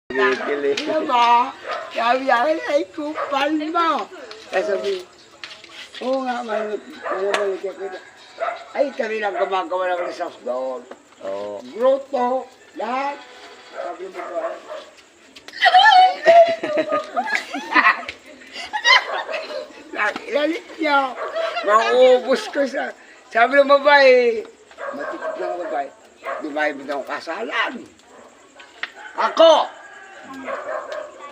Kili. Diba? Sabi niya, ay kupal mo. Kaya sabi, oo nga, malamalik kita. Ay, kami lang gumagawa ng resource doon. Oo. Grotto, lahat. Sabi mo ba? Ilalit niya. Mauubos ko sa... Sabi ng babae, matipid ng babae, dumayo mo daw kasalan. Ako!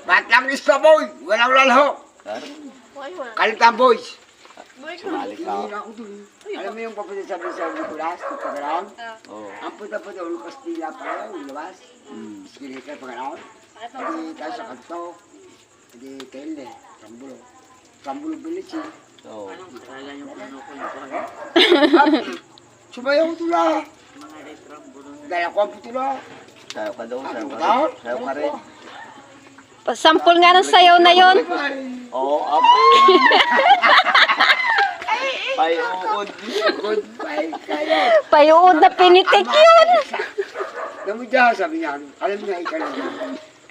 Batang ispa boy, walang lalho. Kalitang boys. Sumali ka. Hindi na ako dun. Alam mo yung papunta sabi sa Nicolas, sa Pagaraon? Oo. Ang punta po doon, Kastila pa lang, labas. Skilita Pagaraon. Hindi tayo sa kanto. Hindi Telde, Sambulo. Sambulo Village eh. Oo. Sumayaw tula. Dala ko ang putula. Sayo ka daw, sayo ka rin. Sayo ka rin. Sampol nga ng sayaw na yon. Oo, up. Payuod. Goodbye kayo. Payuod na pinitik yun. Namudya, sabi niya, alam mo na ikaw na.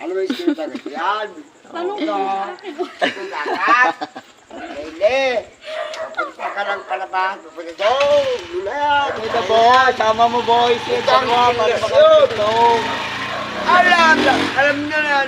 Alam mo yung skilita ka. Yan. Ano ka? Dagat. Hindi. Papunta ka lang palabas. Papunta doon. Lulat. Ito boy, tama mo boy. Ito mo, para makakito. Alam na. Alam na na.